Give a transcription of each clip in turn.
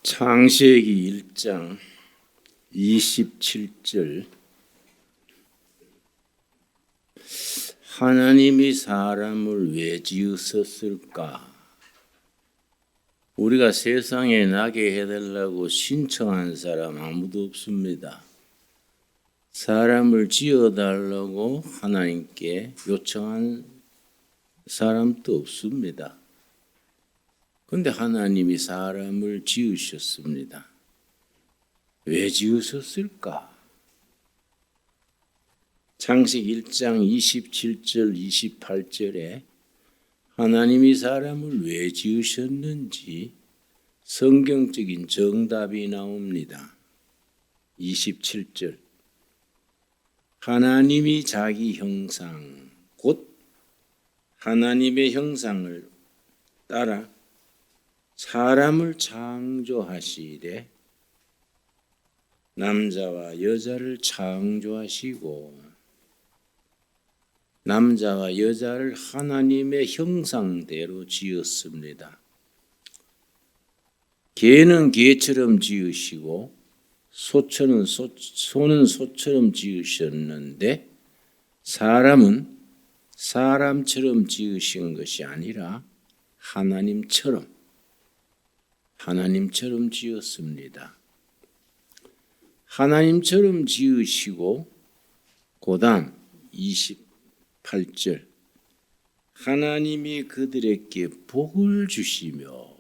창세기 1장 27절 하나님이 사람을 왜 지으셨을까? 우리가 세상에 나게 해달라고 신청한 사람 아무도 없습니다. 사람을 지어달라고 하나님께 요청한 사람도 없습니다. 그런데 하나님이 사람을 지으셨습니다. 왜 지으셨을까? 창세기 1장 27절 28절에 하나님이 사람을 왜 지으셨는지 성경적인 정답이 나옵니다. 27절 하나님이 자기 형상 곧 하나님의 형상을 따라 사람을 창조하시되 남자와 여자를 창조하시고 남자와 여자를 하나님의 형상대로 지었습니다. 개는 개처럼 지으시고 소는 소처럼 지으셨는데 사람은 사람처럼 지으신 것이 아니라 하나님처럼 지었습니다. 하나님처럼 지으시고 그다음 28절 하나님이 그들에게 복을 주시며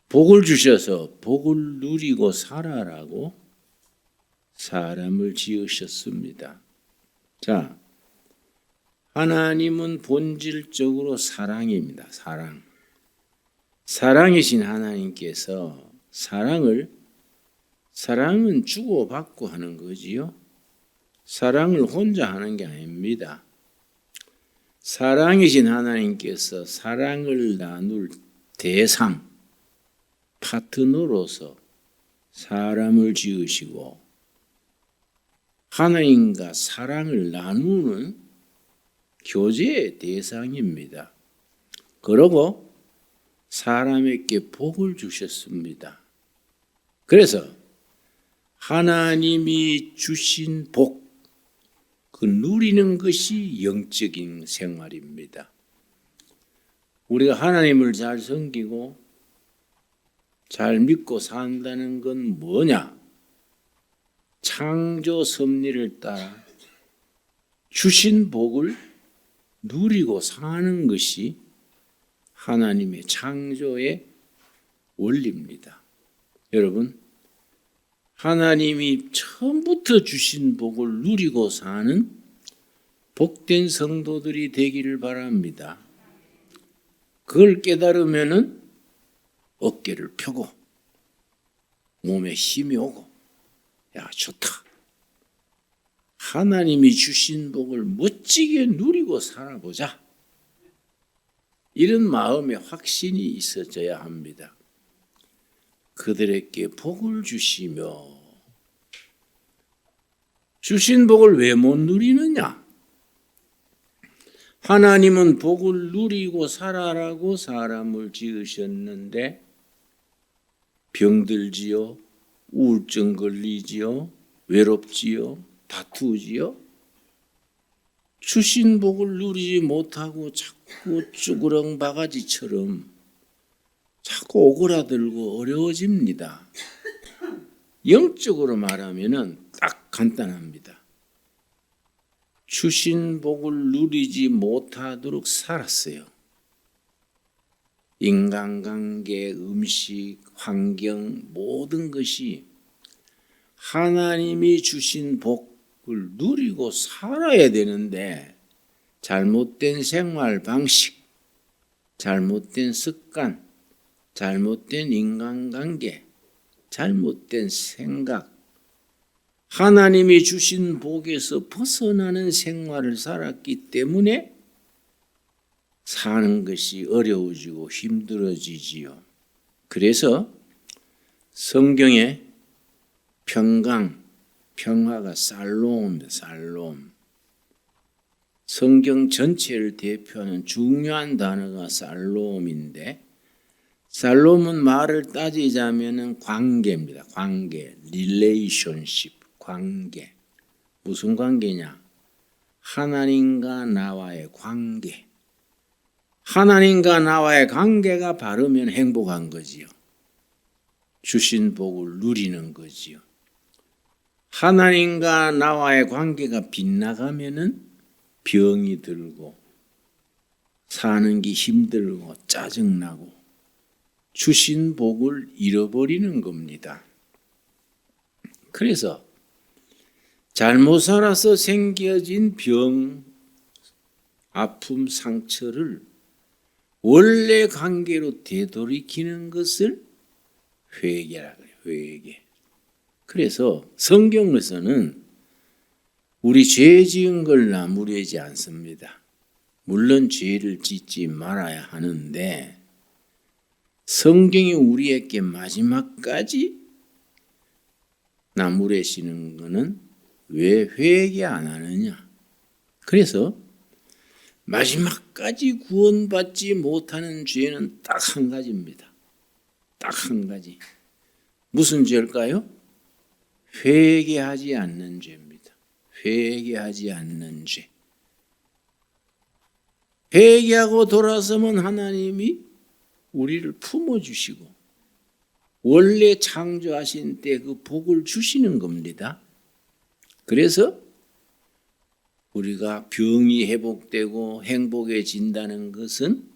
복을 주셔서 복을 누리고 살아라고 사람을 지으셨습니다. 자, 하나님은 본질적으로 사랑입니다. 사랑이신 하나님께서 사랑은 주고받고 하는 거지요. 사랑을 혼자 하는 게 아닙니다. 사랑이신 하나님께서 사랑을 나눌 대상, 파트너로서 사람을 지으시고 하나님과 사랑을 나누는 교제의 대상입니다. 그러고 사람에게 복을 주셨습니다. 그래서 하나님이 주신 복, 그 누리는 것이 영적인 생활입니다. 우리가 하나님을 잘 섬기고 잘 믿고 산다는 건 뭐냐? 창조 섭리를 따라 주신 복을 누리고 사는 것이 하나님의 창조의 원리입니다. 여러분, 하나님이 처음부터 주신 복을 누리고 사는 복된 성도들이 되기를 바랍니다. 그걸 깨달으면은 어깨를 펴고 몸에 힘이 오고 야 좋다. 하나님이 주신 복을 멋지게 누리고 살아보자. 이런 마음의 확신이 있어져야 합니다. 그들에게 복을 주시며 주신 복을 왜 못 누리느냐? 하나님은 복을 누리고 살아라고 사람을 지으셨는데 병들지요, 우울증 걸리지요, 외롭지요, 다투지요. 주신 복을 누리지 못하고 자꾸 쭈그렁 바가지처럼 자꾸 오그라들고 어려워집니다. 영적으로 말하면은 딱 간단합니다. 주신 복을 누리지 못하도록 살았어요. 인간관계, 음식, 환경 모든 것이 하나님이 주신 복을 누리고 살아야 되는데 잘못된 생활 방식, 잘못된 습관, 잘못된 인간관계, 잘못된 생각, 하나님이 주신 복에서 벗어나는 생활을 살았기 때문에 사는 것이 어려워지고 힘들어지지요. 그래서 성경에 평화가 살롬입니다. 살롬. 성경 전체를 대표하는 중요한 단어가 살롬인데 살로몬 말을 따지자면은 관계입니다. 관계, relationship, 관계. 무슨 관계냐? 하나님과 나와의 관계. 하나님과 나와의 관계가 바르면 행복한 거지요. 주신 복을 누리는 거지요. 하나님과 나와의 관계가 빗나가면은 병이 들고 사는 게 힘들고 짜증나고 주신 복을 잃어버리는 겁니다. 그래서 잘못 살아서 생겨진 병, 아픔, 상처를 원래 관계로 되돌이키는 것을 회개라 그래요. 회개. 그래서 성경에서는 우리 죄 지은 걸 나무래지 않습니다. 물론 죄를 짓지 말아야 하는데 성경이 우리에게 마지막까지 나무래시는 것은 왜 회개 안 하느냐? 그래서 마지막까지 구원받지 못하는 죄는 딱 한 가지입니다. 딱 한 가지. 무슨 죄일까요? 회개하지 않는 죄입니다. 회개하지 않는 죄. 회개하고 돌아서면 하나님이 우리를 품어주시고 원래 창조하신 때 그 복을 주시는 겁니다. 그래서 우리가 병이 회복되고 행복해진다는 것은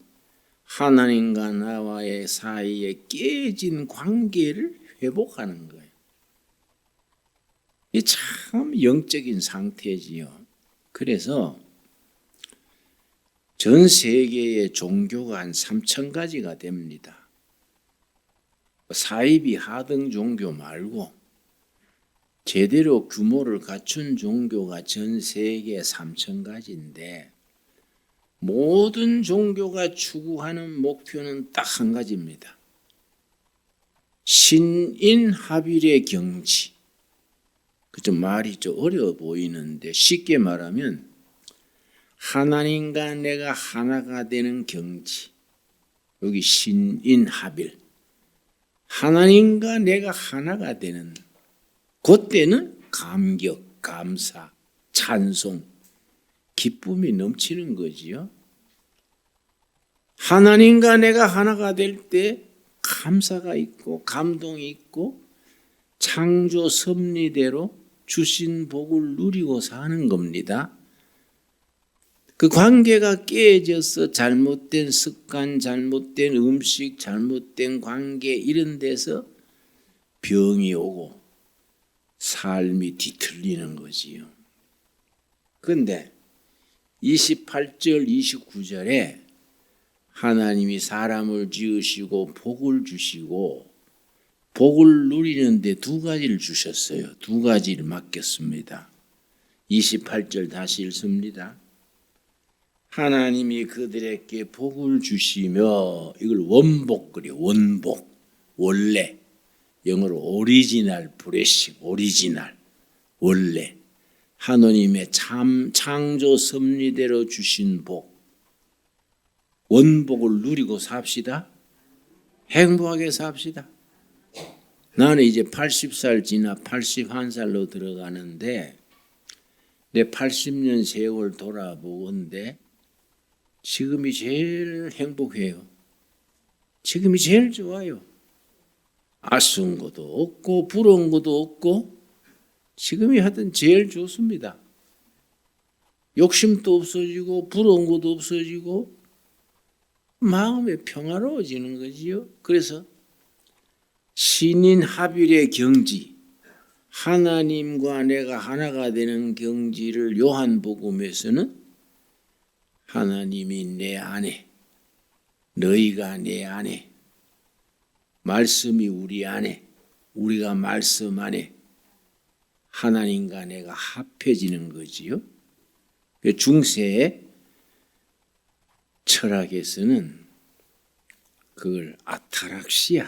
하나님과 나와의 사이에 깨진 관계를 회복하는 거예요. 이게 참 영적인 상태지요. 그래서 전 세계의 종교가 한 3,000가지가 됩니다. 사이비 하등 종교 말고 제대로 규모를 갖춘 종교가 전 세계 3,000가지인데 모든 종교가 추구하는 목표는 딱 한 가지입니다. 신인합일의 경지. 좀 말이 좀 어려워 보이는데 쉽게 말하면 하나님과 내가 하나가 되는 경지. 여기 신인합일. 하나님과 내가 하나가 되는 그때는 감격, 감사, 찬송, 기쁨이 넘치는 거지요. 하나님과 내가 하나가 될 때 감사가 있고 감동이 있고 창조 섭리대로 주신 복을 누리고 사는 겁니다. 그 관계가 깨져서 잘못된 습관, 잘못된 음식, 잘못된 관계 이런 데서 병이 오고 삶이 뒤틀리는 거지요. 그런데 28절, 29절에 하나님이 사람을 지으시고 복을 주시고 복을 누리는데 두 가지를 주셨어요. 두 가지를 맡겼습니다. 28절 다시 읽습니다. 하나님이 그들에게 복을 주시며 이걸 원복 그래요. 원복. 원래. 영어로 오리지널 브레싱. 오리지널. 원래. 하나님의 창조 섭리대로 주신 복. 원복을 누리고 삽시다. 행복하게 삽시다. 나는 이제 80살 지나 81살로 들어가는데 내 80년 세월 돌아보건데 지금이 제일 행복해요. 지금이 제일 좋아요. 아쉬운 것도 없고 부러운 것도 없고 지금이 하여튼 제일 좋습니다. 욕심도 없어지고 부러운 것도 없어지고 마음이 평화로워지는 거지요. 그래서 신인 합일의 경지, 하나님과 내가 하나가 되는 경지를 요한복음에서는 하나님이 내 안에, 너희가 내 안에, 말씀이 우리 안에, 우리가 말씀 안에 하나님과 내가 합해지는 거지요. 중세의 철학에서는 그걸 아타락시아,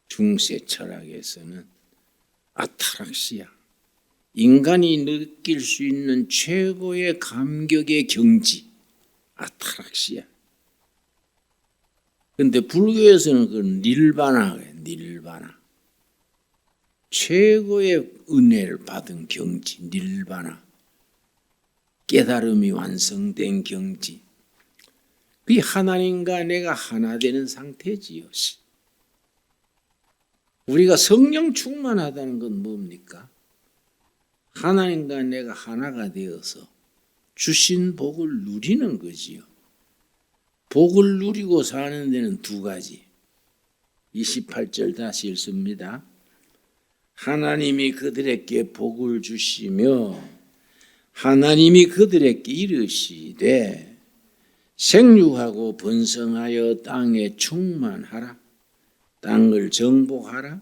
중세 철학에서는 아타락시아, 인간이 느낄 수 있는 최고의 감격의 경지, 아타락시아. 근데 불교에서는 그 닐바나, 닐바나. 최고의 은혜를 받은 경지, 닐바나. 깨달음이 완성된 경지. 그게 하나님과 내가 하나 되는 상태지요. 우리가 성령 충만하다는 건 뭡니까? 하나님과 내가 하나가 되어서 주신 복을 누리는 거지요. 복을 누리고 사는 데는 두 가지. 28절 다시 읽습니다. 하나님이 그들에게 복을 주시며 하나님이 그들에게 이르시되 생육하고 번성하여 땅에 충만하라. 땅을 정복하라.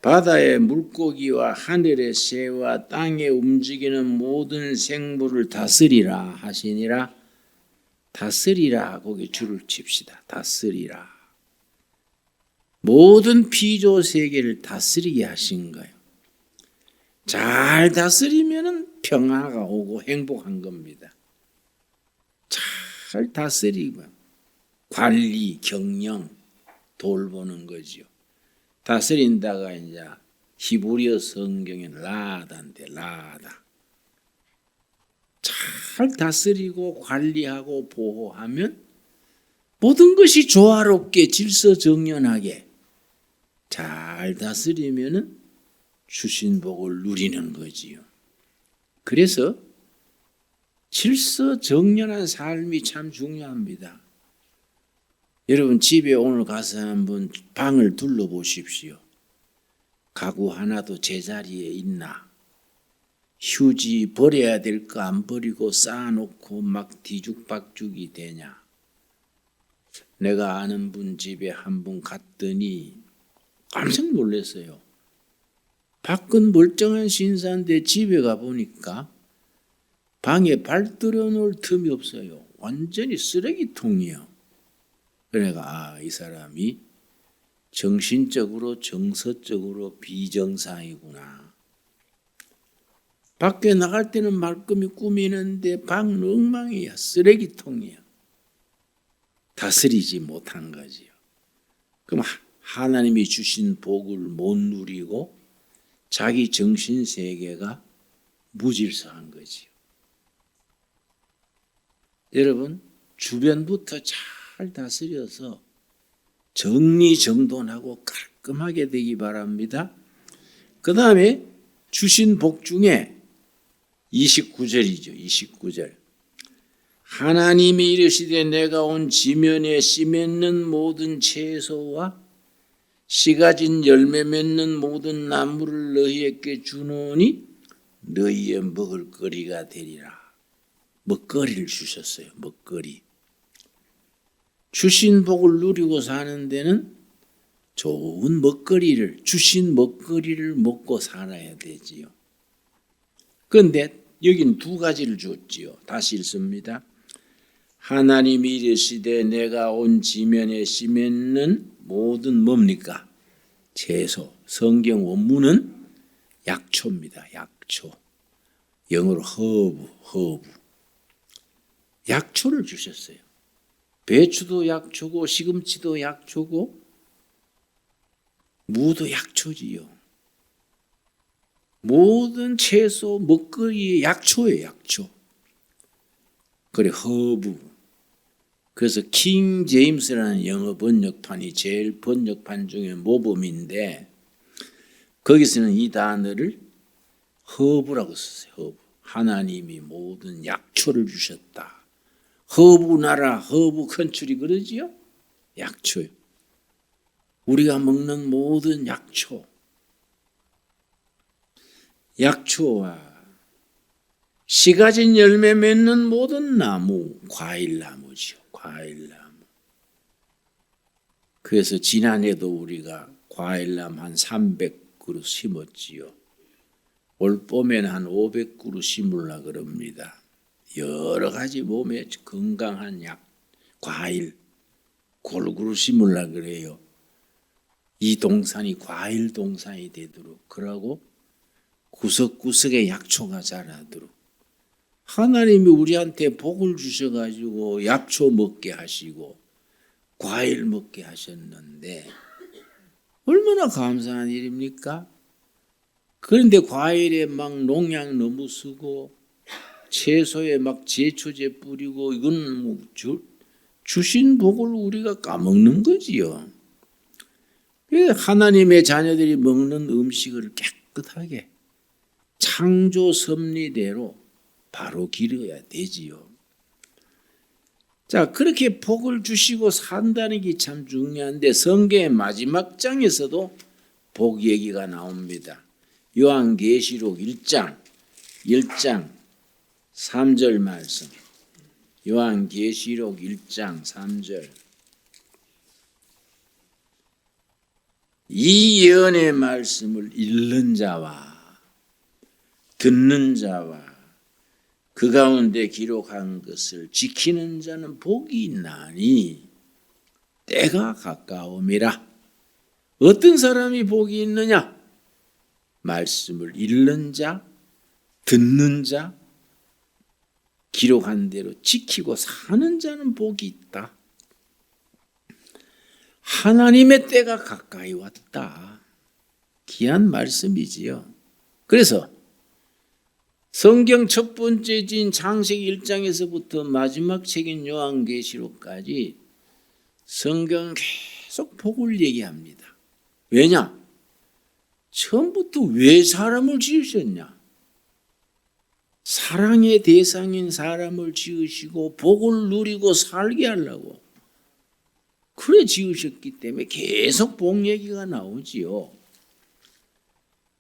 바다의 물고기와 하늘의 새와 땅에 움직이는 모든 생물을 다스리라 하시니라. 다스리라, 거기 줄을 칩시다. 다스리라. 모든 피조 세계를 다스리게 하신 거예요. 잘 다스리면 평화가 오고 행복한 겁니다. 잘 다스리고 관리, 경영, 돌보는 거지요. 다스린다가 이제 히브리어 성경에 라다인데 라다. 잘 다스리고 관리하고 보호하면 모든 것이 조화롭게 질서정연하게 잘 다스리면은 주신 복을 누리는 거지요. 그래서 질서정연한 삶이 참 중요합니다. 여러분 집에 오늘 가서 한번 방을 둘러보십시오. 가구 하나도 제자리에 있나? 휴지 버려야 될 거 안 버리고 쌓아놓고 막 뒤죽박죽이 되냐? 내가 아는 분 집에 한 번 갔더니 깜짝 놀랐어요. 밖은 멀쩡한 신사인데 집에 가보니까 방에 발 들여놓을 틈이 없어요. 완전히 쓰레기통이요. 그러니까 이 사람이 정신적으로 정서적으로 비정상이구나. 밖에 나갈 때는 말끔히 꾸미는데 방은 엉망이야. 쓰레기통이야. 다스리지 못한 거지요. 그럼 하나님이 주신 복을 못 누리고 자기 정신세계가 무질서한 거지요. 여러분 주변부터 잘 다스려서 정리정돈하고 깔끔하게 되기 바랍니다. 그 다음에 주신 복 중에 29절이죠. 29절. 하나님이 이르시되 내가 온 지면에 씨 맺는 모든 채소와 씨 가진 열매 맺는 모든 나무를 너희에게 주노니 너희의 먹을거리가 되리라. 먹거리를 주셨어요. 먹거리. 주신 복을 누리고 사는 데는 좋은 먹거리를, 주신 먹거리를 먹고 살아야 되지요. 그런데 여긴 두 가지를 줬지요. 다시 읽습니다. 하나님이 이르시되 내가 온 지면에 씨 맺는 모든 뭡니까? 채소. 성경 원문은 약초입니다. 약초. 영어로 허브. 약초를 주셨어요. 배추도 약초고 시금치도 약초고 무도 약초지요. 모든 채소 먹거리의 약초예요. 약초. 그래 허브. 그래서 킹 제임스라는 영어 번역판이 제일 번역판 중에 모범인데 거기서는 이 단어를 허브라고 썼어요. 허브. 하나님이 모든 약초를 주셨다. 허브 나라, 허브 컨트리 그러지요? 약초요. 우리가 먹는 모든 약초. 약초와 씨 가진 열매 맺는 모든 나무, 과일나무지요. 과일나무. 그래서 지난해도 우리가 과일나무 한 300그루 심었지요. 올 봄에는 한 500그루 심으려고 그럽니다. 여러 가지 몸에 건강한 과일 골고루 심으려고 그래요. 이 동산이 과일 동산이 되도록 그러고 구석구석에 약초가 자라도록 하나님이 우리한테 복을 주셔가지고 약초 먹게 하시고 과일 먹게 하셨는데 얼마나 감사한 일입니까? 그런데 과일에 막 농약 너무 쓰고 채소에 막 제초제 뿌리고 이건 뭐 주신 복을 우리가 까먹는 거지요. 하나님의 자녀들이 먹는 음식을 깨끗하게 창조 섭리대로 바로 기르어야 되지요. 자, 그렇게 복을 주시고 산다는 게 참 중요한데 성경의 마지막 장에서도 복 얘기가 나옵니다. 요한계시록 1장 3절 말씀. 요한계시록 1장 3절. 이 예언의 말씀을 읽는 자와 듣는 자와 그 가운데 기록한 것을 지키는 자는 복이 있나니 때가 가까움이라. 어떤 사람이 복이 있느냐? 말씀을 읽는 자, 듣는 자, 기록한 대로 지키고 사는 자는 복이 있다. 하나님의 때가 가까이 왔다. 귀한 말씀이지요. 그래서 성경 첫 번째인 창세기 1장에서부터 마지막 책인 요한계시록까지 성경은 계속 복을 얘기합니다. 왜냐? 처음부터 왜 사람을 지으셨냐? 사랑의 대상인 사람을 지으시고 복을 누리고 살게 하려고 그래 지으셨기 때문에 계속 복 얘기가 나오지요.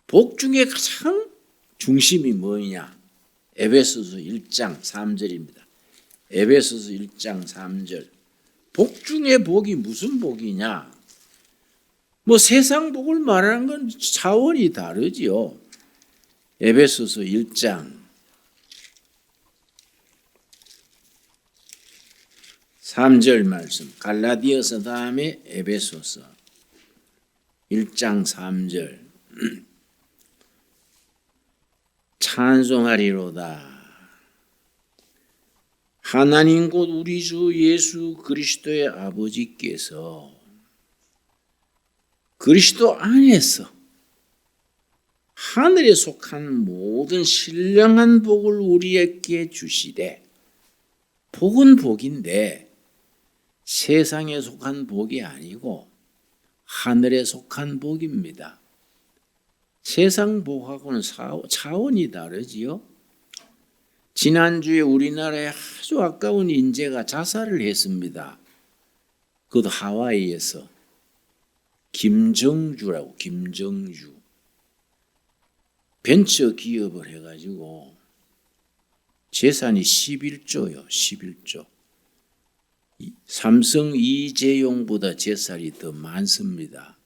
복 중에 가장 중심이 뭐냐? 에베소서 1장 3절입니다. 에베소서 1장 3절. 복 중에 복이 무슨 복이냐? 뭐 세상 복을 말하는 건 차원이 다르지요. 에베소서 1장 3절 말씀. 갈라디아서 다음에 에베소서 1장 3절. 찬송하리로다. 하나님 곧 우리 주 예수 그리스도의 아버지께서 그리스도 안에서 하늘에 속한 모든 신령한 복을 우리에게 주시되, 복은 복인데 세상에 속한 복이 아니고 하늘에 속한 복입니다. 세상 복하고는 차원이 다르지요. 지난주에 우리나라에 아주 아까운 인재가 자살을 했습니다. 그것도 하와이에서. 김정주라고, 김정주. 벤처 기업을 해가지고 재산이 11조요, 11조. 삼성 이재용보다 재산이 더 많습니다.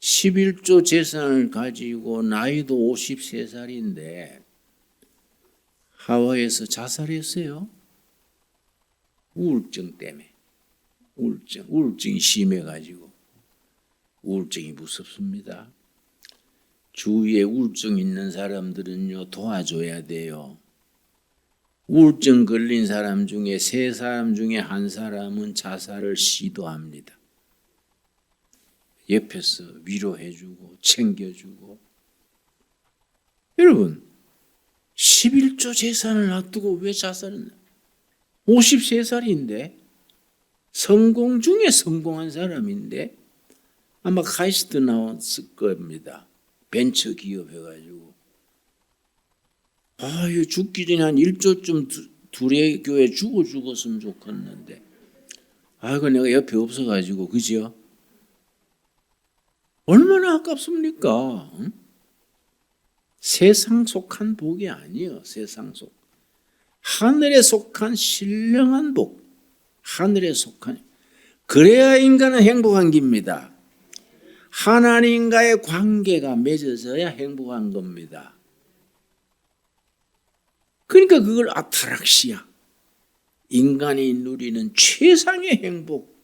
11조 재산을 가지고 나이도 53살인데 하와이에서 자살했어요. 우울증 때문에. 우울증이 심해가지고. 우울증이 무섭습니다. 주위에 우울증 있는 사람들은요, 도와줘야 돼요. 우울증 걸린 사람 중에 3사람 중에 1사람은 자살을 시도합니다. 옆에서 위로해주고 챙겨주고. 여러분, 11조 재산을 놔두고 왜 자살했나? 53살인데 성공 중에 성공한 사람인데 아마 카이스트 나왔을 겁니다. 벤처 기업 해가지고. 이거 죽기 전에 한 1조쯤 둘의 교회 죽었으면 좋겠는데. 그 내가 옆에 없어가지고, 그죠? 얼마나 아깝습니까? 응? 세상 속한 복이 아니에요. 세상 속. 하늘에 속한 신령한 복. 하늘에 속한. 그래야 인간은 행복한 겁니다. 하나님과의 관계가 맺어져야 행복한 겁니다. 그러니까 그걸 아타락시아. 인간이 누리는 최상의 행복.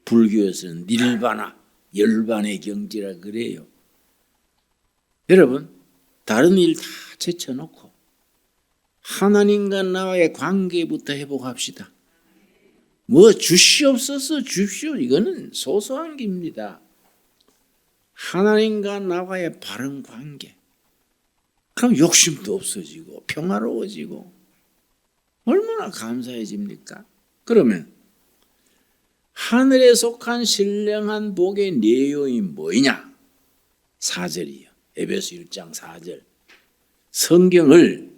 불교에서는 닐바나, 열반의 경지라 그래요. 여러분, 다른 일 다 제쳐놓고 하나님과 나와의 관계부터 회복합시다. 뭐 주시옵소서 주십시오. 이거는 소소한 길입니다. 하나님과 나와의 바른 관계. 그럼 욕심도 없어지고 평화로워지고 얼마나 감사해집니까? 그러면 하늘에 속한 신령한 복의 내용이 뭐냐? 4절이요. 에베소 1장 4절. 성경을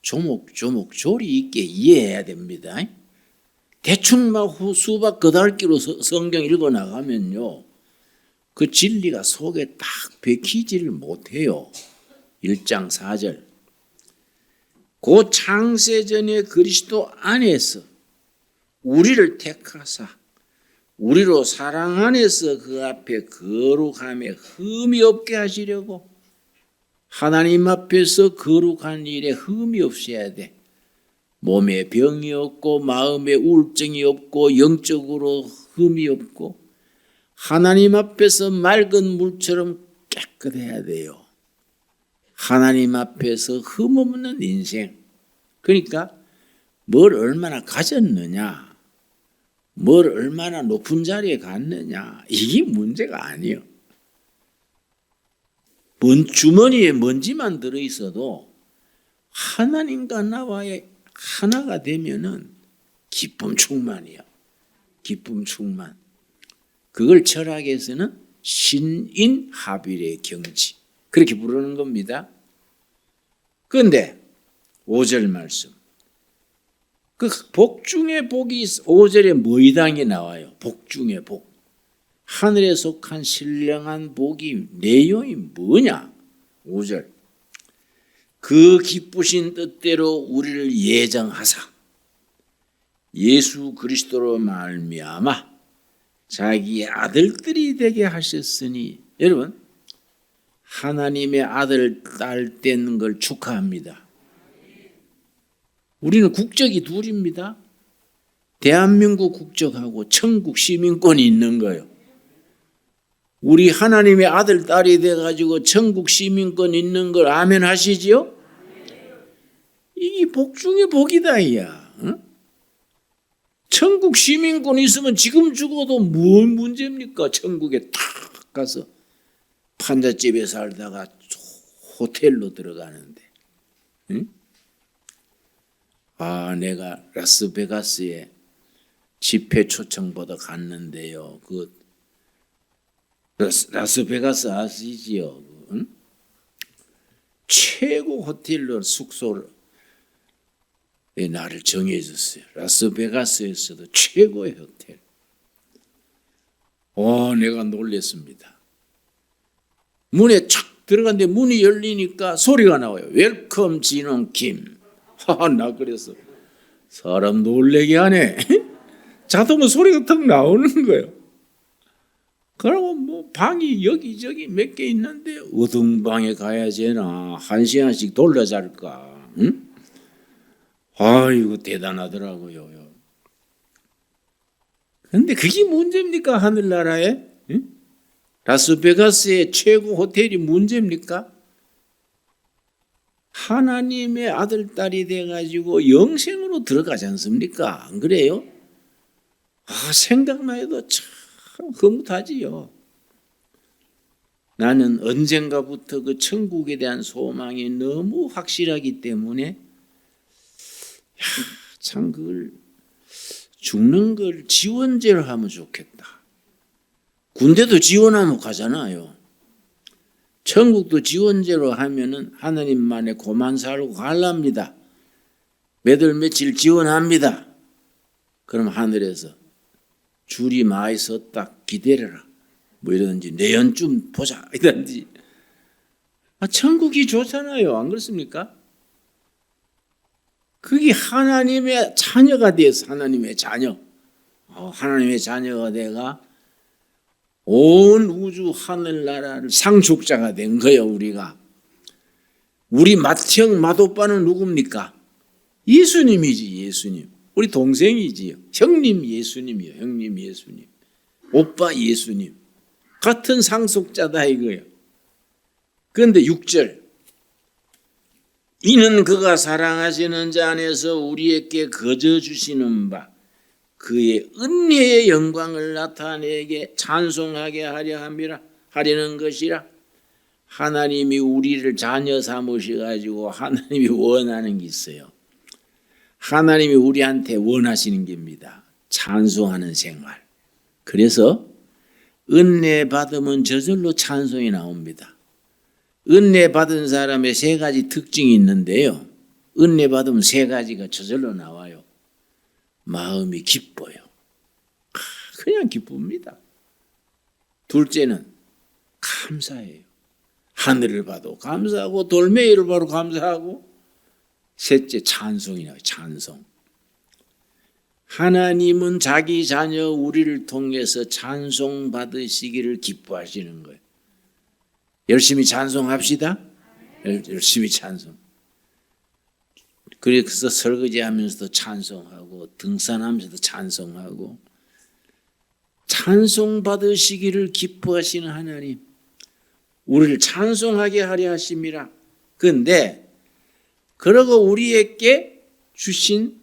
조목조목 조리 있게 이해해야 됩니다. 대충 막 수박 끄달기로 성경 읽어 나가면요, 그 진리가 속에 딱 박히지를 못해요. 1장 4절. 그 창세전에 그리스도 안에서 우리를 택하사 우리로 사랑 안에서 그 앞에 거룩함에 흠이 없게 하시려고, 하나님 앞에서 거룩한 일에 흠이 없어야 돼. 몸에 병이 없고 마음에 우울증이 없고 영적으로 흠이 없고 하나님 앞에서 맑은 물처럼 깨끗해야 돼요. 하나님 앞에서 흠없는 인생. 그러니까 뭘 얼마나 가졌느냐, 뭘 얼마나 높은 자리에 갔느냐, 이게 문제가 아니에요. 주머니에 먼지만 들어있어도 하나님과 나와의 하나가 되면은 기쁨 충만이야. 기쁨 충만. 그걸 철학에서는 신인합일의 경지, 그렇게 부르는 겁니다. 그런데 5절 말씀, 그 복 중에 복이 5절에 뭐이당이 나와요. 복 중에 복. 하늘에 속한 신령한 복이 내용이 뭐냐? 5절. 그 기쁘신 뜻대로 우리를 예정하사 예수 그리스도로 말미암아 자기의 아들들이 되게 하셨으니, 여러분 하나님의 아들 딸 되는 걸 축하합니다. 우리는 국적이 둘입니다. 대한민국 국적하고 천국 시민권이 있는 거예요. 우리 하나님의 아들 딸이 돼가지고 천국 시민권 있는 걸 아멘 하시지요? 이게 복 중에 복이다 이야. 응? 천국 시민권 있으면 지금 죽어도 뭔 문제입니까? 천국에 탁 가서 판잣집에 살다가 호텔로 들어가는데, 응? 아, 내가 라스베가스에 집회 초청받아 갔는데요. 그 라스베가스 아시지요? 응? 최고 호텔로 숙소를 나를 정해줬어요. 라스베가스에서도 최고의 호텔. 내가 놀랐습니다. 문에 착 들어갔는데 문이 열리니까 소리가 나와요. 웰컴 진원 김. 나 그래서 사람 놀래게 하네. 자동으로 소리가 탁 나오는 거예요. 그러고 뭐 방이 여기저기 몇 개 있는데 어떤 방에 가야 되나 1시간씩 돌려 잘까. 응? 아이고 대단하더라고요. 그런데 그게 문제입니까? 하늘나라에? 응? 라스베가스의 최고 호텔이 문제입니까? 하나님의 아들 딸이 돼가지고 영생으로 들어가지 않습니까? 안 그래요? 생각만 해도 참 흐뭇하지요. 나는 언젠가부터 그 천국에 대한 소망이 너무 확실하기 때문에 참 그걸 죽는 걸 지원제로 하면 좋겠다. 군대도 지원하면 가잖아요. 천국도 지원제로 하면은 하나님만의 고만 살고 갈랍니다. 몇 월 며칠 지원합니다. 그럼 하늘에서 줄이 많이 섰다 기다려라 뭐 이러든지 내년쯤 보자 이러든지. 천국이 좋잖아요. 안 그렇습니까? 그게 하나님의 자녀가 돼서 하나님의 자녀. 하나님의 자녀가 돼가 온 우주 하늘나라를 상속자가 된 거예요. 우리가. 우리 맏형 맏오빠는 누굽니까? 예수님이지. 예수님. 우리 동생이지요. 형님 예수님이요. 형님 예수님. 오빠 예수님. 같은 상속자다 이거예요. 그런데 6절. 이는 그가 사랑하시는 자 안에서 우리에게 거저 주시는 바 그의 은혜의 영광을 나타내게 찬송하게 하려는 것이라. 하나님이 우리를 자녀 삼으셔가지고 하나님이 원하는 게 있어요. 하나님이 우리한테 원하시는 겁니다. 찬송하는 생활. 그래서 은혜 받으면 저절로 찬송이 나옵니다. 은혜 받은 사람의 세 가지 특징이 있는데요. 은혜 받으면 세 가지가 저절로 나와요. 마음이 기뻐요. 그냥 기쁩니다. 둘째는 감사해요. 하늘을 봐도 감사하고 돌멩이를 봐도 감사하고, 셋째 찬송이 나와요. 찬송. 하나님은 자기 자녀 우리를 통해서 찬송 받으시기를 기뻐하시는 거예요. 열심히 찬송합시다. 열심히 찬송. 그래서 설거지하면서도 찬송하고 등산하면서도 찬송하고, 찬송 받으시기를 기뻐하시는 하나님, 우리를 찬송하게 하려 하심이라. 그런데 그러고 우리에게 주신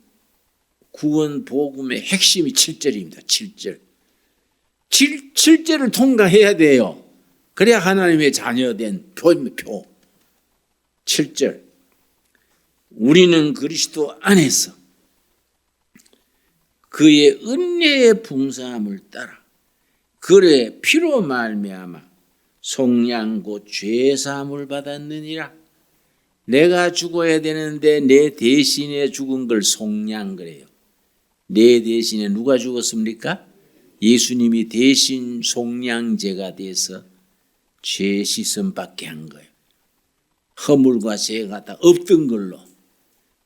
구원 복음의 핵심이 7절입니다. 7절. 7절을 통과해야 돼요. 그래야 하나님의 자녀된 표. 7절. 우리는 그리스도 안에서 그의 은혜의 풍성함을 따라 그의 피로 말미암아 속량 곧 죄 사함을 받았느니라. 내가 죽어야 되는데 내 대신에 죽은 걸 속량 그래요. 내 대신에 누가 죽었습니까? 예수님이 대신 속량제가 돼서 죄 씻음 받게 한 거예요. 허물과 죄가 다 없던 걸로,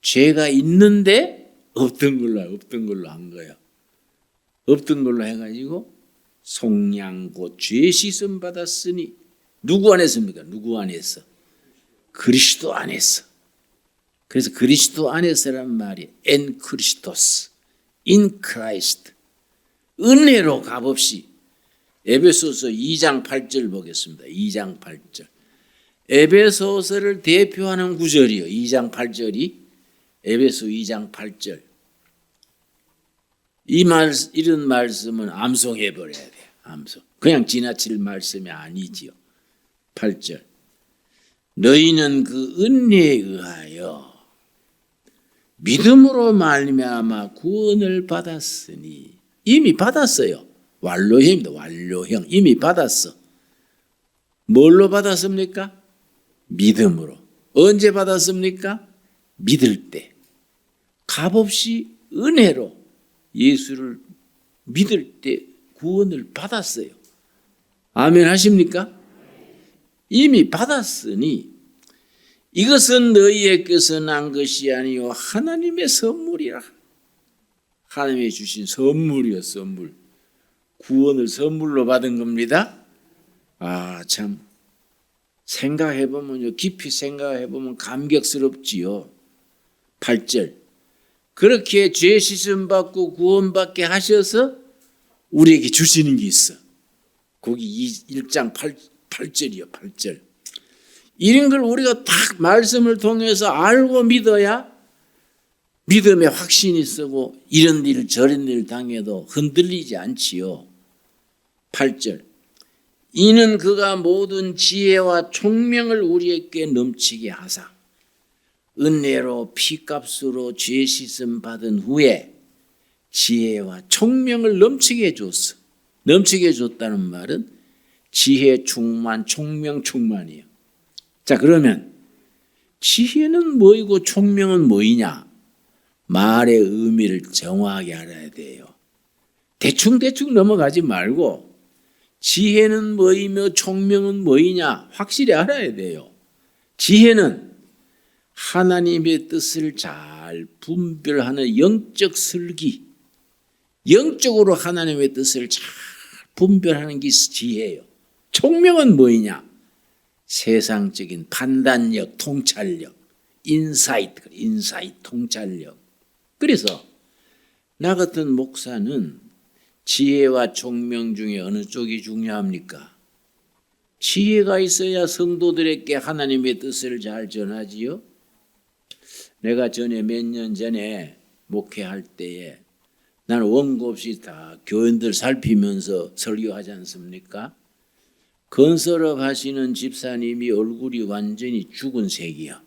죄가 있는데 없던 걸로 한 거예요. 없던 걸로 해가지고 속량 곧 죄 씻음 받았으니, 누구 안에서입니까? 누구 안에서? 그리스도 안에서. 그래서 그리스도 안에서란 말이 엔 크리스토스, 인 크라이스트. 은혜로 값없이. 에베소서 2장 8절 보겠습니다. 2장 8절. 에베소서를 대표하는 구절이요. 2장 8절이 에베소 2장 8절. 이런 말씀은 암송해 버려야 돼요. 암송. 그냥 지나칠 말씀이 아니지요. 8절. 너희는 그 은혜에 의하여 믿음으로 말미암아 구원을 받았으니, 이미 받았어요. 완료형입니다. 완료형. 이미 받았어. 뭘로 받았습니까? 믿음으로. 언제 받았습니까? 믿을 때. 값없이 은혜로 예수를 믿을 때 구원을 받았어요. 아멘 하십니까? 이미 받았으니 이것은 너희에게서 난 것이 아니요 하나님의 선물이라. 하나님이 주신 선물이요, 선물. 구원을 선물로 받은 겁니다. 참 생각해보면요, 깊이 생각해보면 감격스럽지요. 8절. 그렇게 죄 씻음 받고 구원받게 하셔서 우리에게 주시는 게 있어. 거기 1장 8절이요. 8절. 이런 걸 우리가 딱 말씀을 통해서 알고 믿어야 믿음에 확신이 쓰고 이런 일 저런 일 당해도 흔들리지 않지요. 8절. 이는 그가 모든 지혜와 총명을 우리에게 넘치게 하사 은혜로 피값으로 죄 씻음 받은 후에 지혜와 총명을 넘치게 해줬어. 넘치게 해줬다는 말은 지혜 충만, 총명 충만이에요. 자, 그러면 지혜는 뭐이고 총명은 뭐이냐? 말의 의미를 정확하게 알아야 돼요. 대충 넘어가지 말고 지혜는 뭐이며 총명은 뭐이냐 확실히 알아야 돼요. 지혜는 하나님의 뜻을 잘 분별하는 영적 설기, 영적으로 하나님의 뜻을 잘 분별하는 게 지혜예요. 총명은 뭐이냐? 세상적인 판단력, 통찰력, 인사이트, 통찰력. 그래서 나 같은 목사는 지혜와 총명 중에 어느 쪽이 중요합니까? 지혜가 있어야 성도들에게 하나님의 뜻을 잘 전하지요. 내가 전에 몇 년 전에 목회할 때에 나는 원고 없이 다 교인들 살피면서 설교하지 않습니까? 건설업 하시는 집사님이 얼굴이 완전히 죽은 색이야.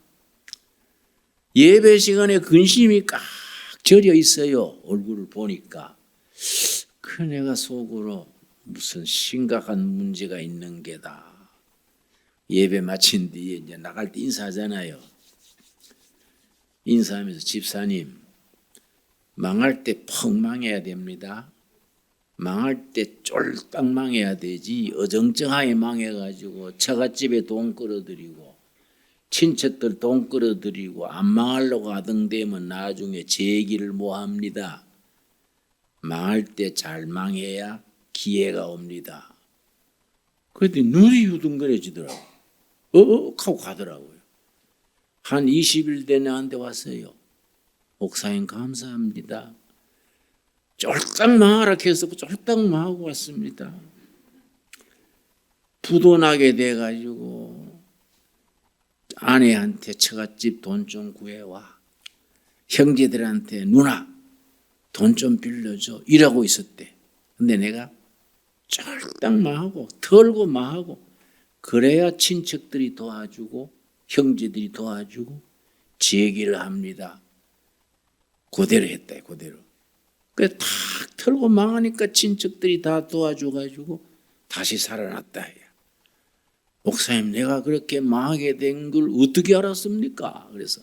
예배 시간에 근심이 꽉 절여 있어요. 얼굴을 보니까. 그 내가 속으로 무슨 심각한 문제가 있는 게다. 예배 마친 뒤에 이제 나갈 때 인사하잖아요. 인사하면서 집사님, 망할 때 펑 망해야 됩니다. 망할 때 쫄딱 망해야 되지 어정쩡하게 망해가지고 처갓집에 돈 끌어들이고 친척들 돈 끌어들이고 안 망하려고 아등되면 나중에 재기를 뭐합니다. 망할 때 잘 망해야 기회가 옵니다. 그랬더니 눈이 유둥거려지더라고요. 하고 가더라고요. 한 20일 돼 나한테 왔어요. 목사님 감사합니다. 쫄딱 망하라 해서 쫄딱 망하고 왔습니다. 부도나게 돼가지고 아내한테 처갓집 돈 좀 구해와. 형제들한테 누나 돈 좀 빌려줘. 이러고 있었대. 근데 내가 쫄딱 망하고 털고 망하고 그래야 친척들이 도와주고 형제들이 도와주고 제기를 합니다. 그대로 했다. 그대로. 그래서 탁 털고 망하니까 친척들이 다 도와줘가지고 다시 살아났다. 목사님 내가 그렇게 망하게 된 걸 어떻게 알았습니까? 그래서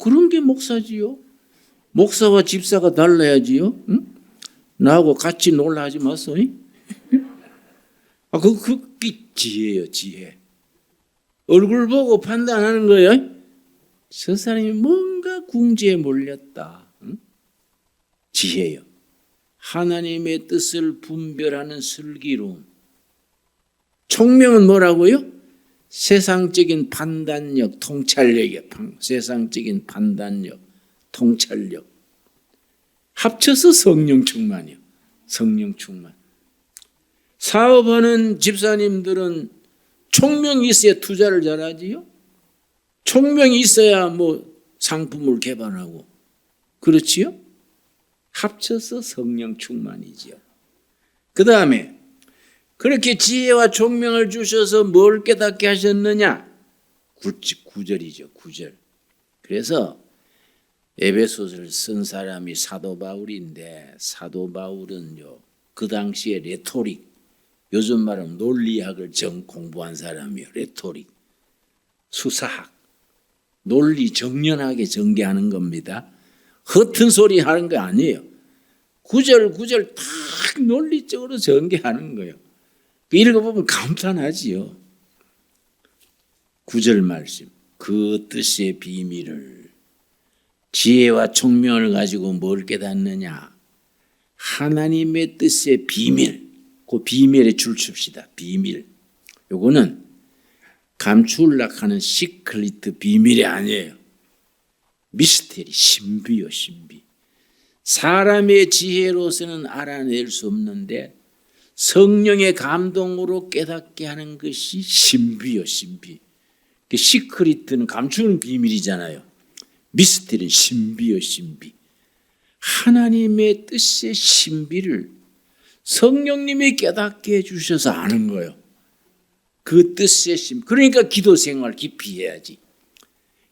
그런 게 목사지요. 목사와 집사가 달라야지요. 응? 나하고 같이 놀라 하지 마소. 그게 지혜예요. 지혜. 얼굴 보고 판단하는 거예요. 저 사람이 뭔가 궁지에 몰렸다. 응? 지혜요. 하나님의 뜻을 분별하는 슬기로움. 총명은 뭐라고요? 세상적인 판단력, 통찰력이에요. 세상적인 판단력, 통찰력. 합쳐서 성령 충만이요. 성령 충만. 사업하는 집사님들은 총명이 있어야 투자를 잘하지요. 총명이 있어야 뭐 상품을 개발하고. 그렇지요? 합쳐서 성령 충만이지요. 그 다음에 그렇게 지혜와 총명을 주셔서 뭘 깨닫게 하셨느냐? 9절이죠. 9절. 그래서 에베소서를 쓴 사람이 사도 바울인데 사도 바울은요. 그 당시에 레토릭, 요즘 말하면 논리학을 공부한 사람이에요. 레토릭, 수사학, 논리 정연하게 전개하는 겁니다. 허튼 소리 하는 거 아니에요. 9절 딱 논리적으로 전개하는 거예요. 읽어보면 감탄하지요. 9절 말씀. 그 뜻의 비밀을 지혜와 총명을 가지고 뭘 깨닫느냐. 하나님의 뜻의 비밀. 그 비밀에 줄 칩시다. 비밀. 요거는 감추려고 하는 시크릿 비밀이 아니에요. 미스테리, 신비요, 신비. 사람의 지혜로서는 알아낼 수 없는데 성령의 감동으로 깨닫게 하는 것이 신비요, 신비. 시크릿은 감추는 비밀이잖아요. 미스테리는 신비요, 신비. 하나님의 뜻의 신비를 성령님이 깨닫게 해주셔서 아는 거예요. 그 뜻의 신비. 그러니까 기도 생활 깊이 해야지.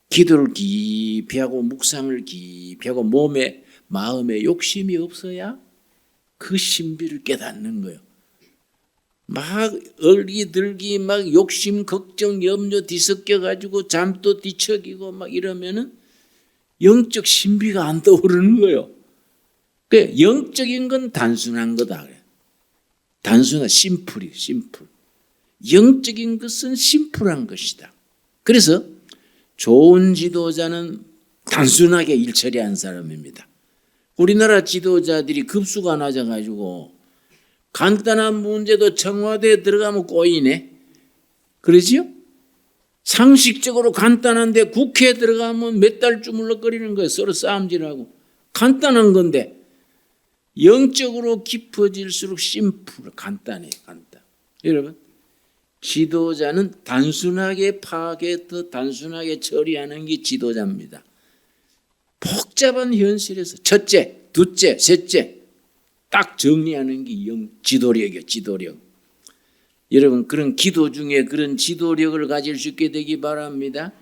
기도를 깊이 하고 묵상을 깊이 하고 몸에 마음에 욕심이 없어야 그 신비를 깨닫는 거예요. 막 얼기들기 막 욕심 걱정 염려 뒤섞여 가지고 잠도 뒤척이고 막 이러면은 영적 신비가 안 떠오르는 거예요. 그 영적인 건 단순한 거다 그래. 단순한 심플이 심플. 영적인 것은 심플한 것이다. 그래서 좋은 지도자는 단순하게 일 처리한 사람입니다. 우리나라 지도자들이 급수가 낮아가지고 간단한 문제도 청와대에 들어가면 꼬이네. 그러지요? 상식적으로 간단한데 국회에 들어가면 몇 달 주물럭거리는 거예요. 서로 싸움질하고. 간단한 건데 영적으로 깊어질수록 심플, 간단해요. 간단. 여러분, 지도자는 단순하게 파악해서 단순하게 처리하는 게 지도자입니다. 복잡한 현실에서 첫째, 둘째, 셋째 딱 정리하는 게 지도력이에요. 지도력. 여러분 그런 기도 중에 그런 지도력을 가질 수 있게 되기 바랍니다.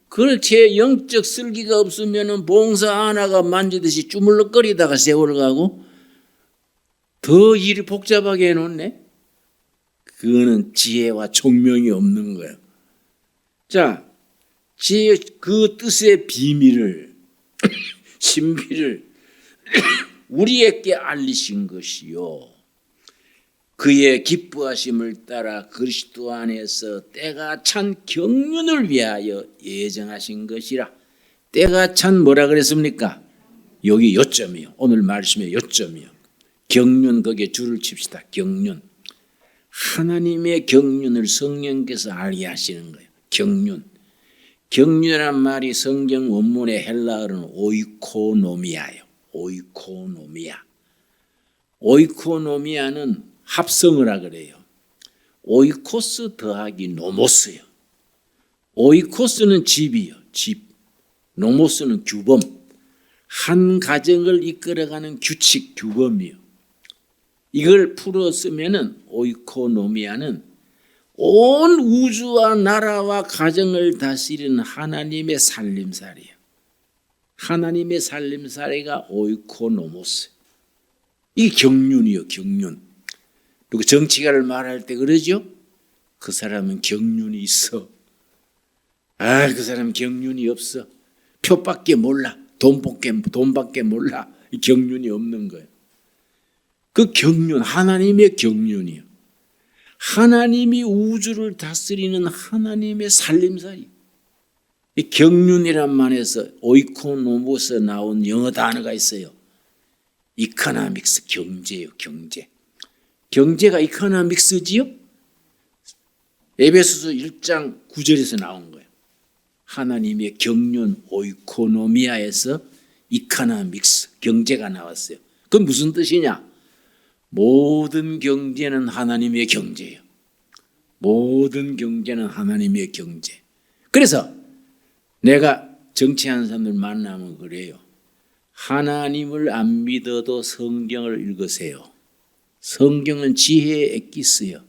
그렇게 영적 슬기가 없으면 봉사 하나가 만지듯이 주물럭거리다가 세월 가고 더 일이 복잡하게 해놓네. 그거는 지혜와 총명이 없는 거예요. 자, 지혜 그 뜻의 비밀을 신비를 우리에게 알리신 것이요. 그의 기뻐하심을 따라 그리스도 안에서 때가 찬 경륜을 위하여 예정하신 것이라. 때가 찬 뭐라 그랬습니까? 여기 요점이요. 오늘 말씀의 요점이요. 경륜 거기에 줄을 칩시다. 경륜. 하나님의 경륜을 성령께서 알게 하시는 거예요. 경륜. 경륜이란 말이 성경 원문의 헬라어는 오이코노미아예요. 오이코노미아. 오이코노미아는 합성을 하라 그래요. 오이코스 더하기 노모스요. 오이코스는 집이요. 집. 노모스는 규범. 한 가정을 이끌어가는 규칙, 규범이요. 이걸 풀어 쓰면은 오이코노미아는 온 우주와 나라와 가정을 다스리는 하나님의 살림살이에요. 하나님의 살림살이가 오이코노모스. 이 경륜이요, 경륜. 그리고 정치가를 말할 때 그러죠? 그 사람은 경륜이 있어. 그 사람은 경륜이 없어. 표밖에 몰라. 돈밖에 몰라. 이 경륜이 없는 거예요. 그 경륜, 하나님의 경륜이요. 하나님이 우주를 다스리는 하나님의 살림살이. 이 경륜이란 말에서 오이코노모스 나온 영어 단어가 있어요. 이코노믹스, 경제요, 경제. 경제가 이코노믹스지요? 에베소서 1장 9절에서 나온 거예요. 하나님의 경륜 오이코노미아에서 이코노믹스, 경제가 나왔어요. 그건 무슨 뜻이냐? 모든 경제는 하나님의 경제예요. 모든 경제는 하나님의 경제. 그래서 내가 정치하는 사람들 만나면 그래요. 하나님을 안 믿어도 성경을 읽으세요. 성경은 지혜의 엑기스예요.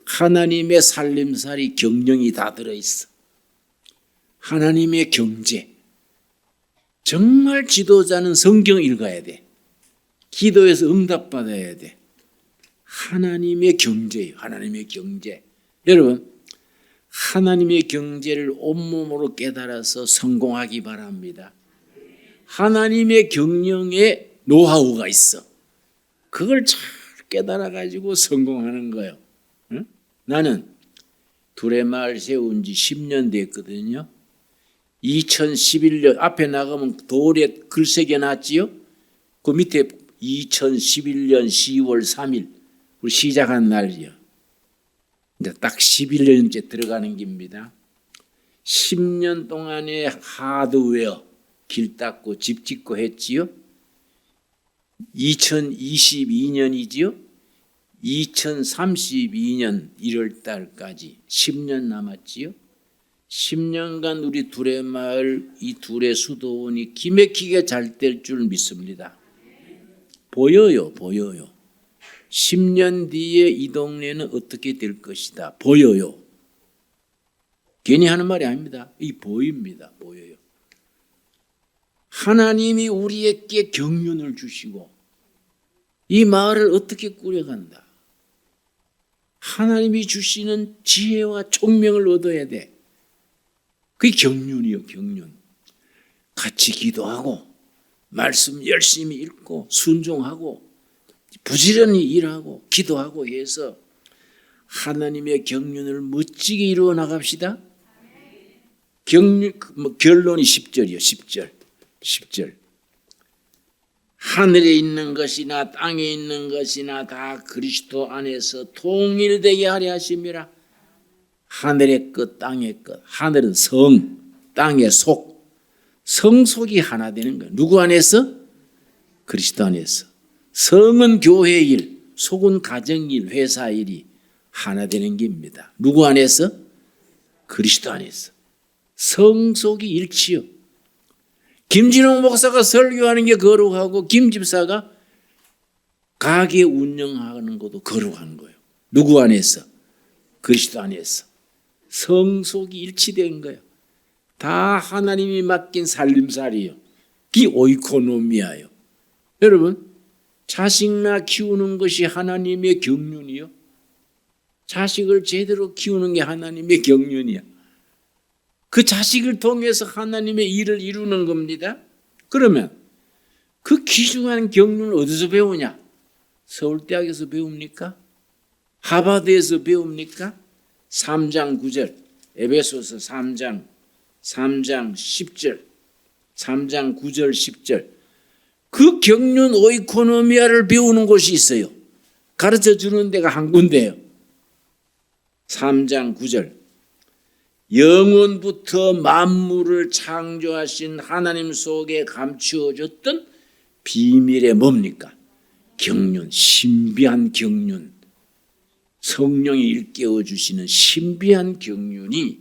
하나님의 살림살이 경영이 다 들어있어. 하나님의 경제. 정말 지도자는 성경 읽어야 돼. 기도에서 응답받아야 돼. 하나님의 경제예요. 하나님의 경제. 여러분, 하나님의 경제를 온몸으로 깨달아서 성공하기 바랍니다. 하나님의 경영에 노하우가 있어. 그걸 잘 깨달아가지고 성공하는 거예요. 응? 나는 두레마을 세운 지 10년 됐거든요. 2011년 앞에 나가면 돌에 글 새겨놨지요. 그 밑에 2011년 10월 3일 우리 시작한 날이요. 이제 딱 11년째 들어가는 겁니다. 10년 동안의 하드웨어 길 닦고 집 짓고 했지요. 2022년이지요. 2032년 1월 달까지 10년 남았지요. 10년간 우리 두레마을 이 두레 수도원이 기맥히게 잘 될 줄 믿습니다. 보여요. 10년 뒤에 이 동네는 어떻게 될 것이다. 보여요. 괜히 하는 말이 아닙니다. 이 보입니다. 보여요. 하나님이 우리에게 경륜을 주시고 이 마을을 어떻게 꾸려간다. 하나님이 주시는 지혜와 총명을 얻어야 돼. 그게 경륜이요. 경륜. 같이 기도하고 말씀 열심히 읽고 순종하고 부지런히 일하고 기도하고 해서 하나님의 경륜을 멋지게 이루어 나갑시다. 결론이 10절이요. 10절. 하늘에 있는 것이나 땅에 있는 것이나 다 그리스도 안에서 통일되게 하려 하심이라. 하늘의 것, 땅의 것. 하늘은 성, 땅의 속. 성속이 하나 되는 거예요. 누구 안에서? 그리스도 안에서. 성은 교회 일, 속은 가정 일, 회사 일이 하나 되는 겁니다. 누구 안에서? 그리스도 안에서. 성속이 일치요. 김진홍 목사가 설교하는 게 거룩하고 김 집사가 가게 운영하는 것도 거룩한 거예요. 누구 안에서? 그리스도 안에서. 성속이 일치된 거예요. 다 하나님이 맡긴 살림살이요. 그 오이코노미아요. 여러분, 자식나 키우는 것이 하나님의 경륜이요. 자식을 제대로 키우는 게 하나님의 경륜이야. 그 자식을 통해서 하나님의 일을 이루는 겁니다. 그러면 그 귀중한 경륜을 어디서 배우냐? 서울대학에서 배웁니까? 하버드에서 배웁니까? 3장 9절, 에베소서 3장 10절, 3장 9절 10절. 그 경륜 오이코노미아를 배우는 곳이 있어요. 가르쳐 주는 데가 한 군데예요. 3장 9절. 영원부터 만물을 창조하신 하나님 속에 감추어졌던 비밀의 뭡니까? 경륜, 신비한 경륜. 성령이 일깨워 주시는 신비한 경륜이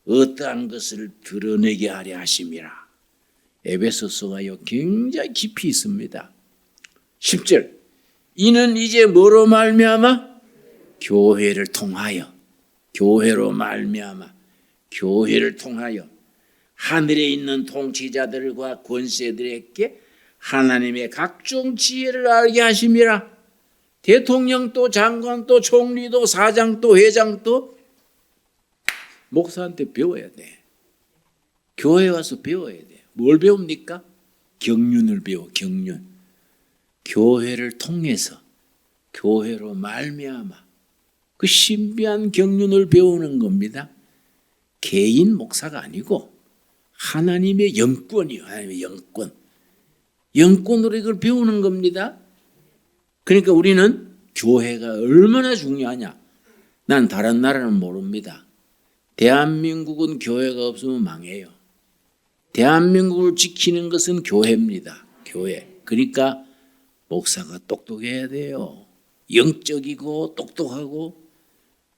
어떠한 것을 드러내게 하려 하심이라. 에베소서가요 굉장히 깊이 있습니다. 10절. 이는 이제 뭐로 말미암아? 교회를 통하여. 교회로 말미암아. 교회를 통하여 하늘에 있는 통치자들과 권세들에게 하나님의 각종 지혜를 알게 하심이라. 대통령도 장관도 총리도 사장도 회장도 목사한테 배워야 돼. 교회 와서 배워야 돼. 뭘 배웁니까? 경륜을 배워. 경륜. 교회를 통해서 교회로 말미암아 그 신비한 경륜을 배우는 겁니다. 개인 목사가 아니고 하나님의 영권이요. 하나님의 영권. 영권으로 이걸 배우는 겁니다. 그러니까 우리는 교회가 얼마나 중요하냐. 난 다른 나라는 모릅니다. 대한민국은 교회가 없으면 망해요. 대한민국을 지키는 것은 교회입니다. 교회. 그러니까 목사가 똑똑해야 돼요. 영적이고 똑똑하고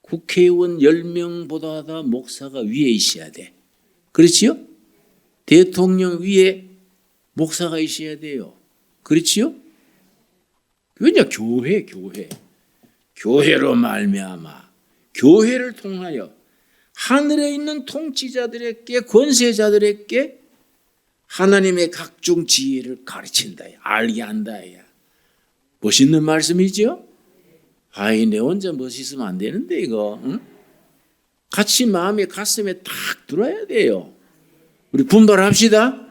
국회의원 10명보다 목사가 위에 있어야 돼. 그렇지요? 대통령 위에 목사가 있어야 돼요. 그렇지요? 왜냐? 교회. 교회로 말미암아 교회를 통하여 하늘에 있는 통치자들에게 권세자들에게 하나님의 각종 지혜를 가르친다. 알게 한다. 멋있는 말씀이죠? 아이, 내 혼자 멋있으면 안 되는데 이거. 응? 같이 마음에 가슴에 딱 들어야 돼요. 우리 분발합시다.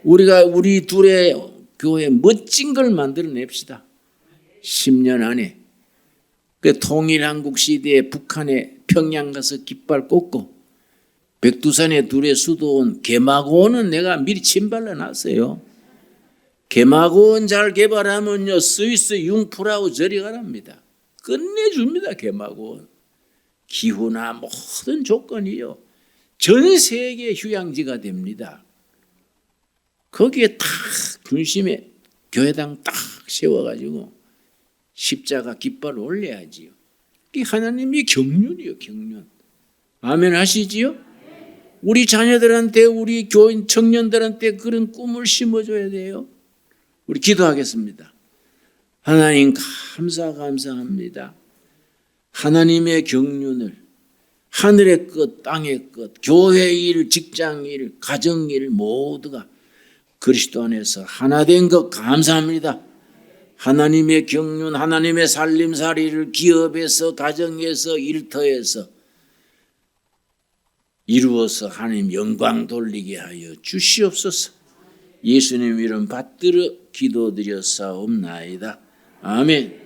우리가 우리 둘의 교회 멋진 걸 만들어냅시다. 10년 안에. 그 통일한국 시대에 북한에 평양 가서 깃발 꽂고 백두산에 둘의 수도원 개마고원은 내가 미리 침발라 놨어요. 개마고원 잘 개발하면요 스위스 융프라우 저리 가랍니다. 끝내줍니다. 개마고원. 기후나 모든 조건이요 전 세계 휴양지가 됩니다. 거기에 딱 중심에 교회당 딱 세워가지고 십자가 깃발을 올려야지요. 이게 하나님의 경륜이요. 경륜. 아멘 하시지요? 우리 자녀들한테 우리 교인 청년들한테 그런 꿈을 심어줘야 돼요. 우리 기도하겠습니다. 하나님 감사합니다. 하나님의 경륜을 하늘의 것 땅의 것 교회 일 직장 일 가정 일 모두가 그리스도 안에서 하나 된 것 감사합니다. 하나님의 경륜 하나님의 살림살이를 기업에서 가정에서 일터에서 이루어서 하나님 영광 돌리게 하여 주시옵소서. 예수님 이름 받들어 기도드렸사옵나이다. 아멘.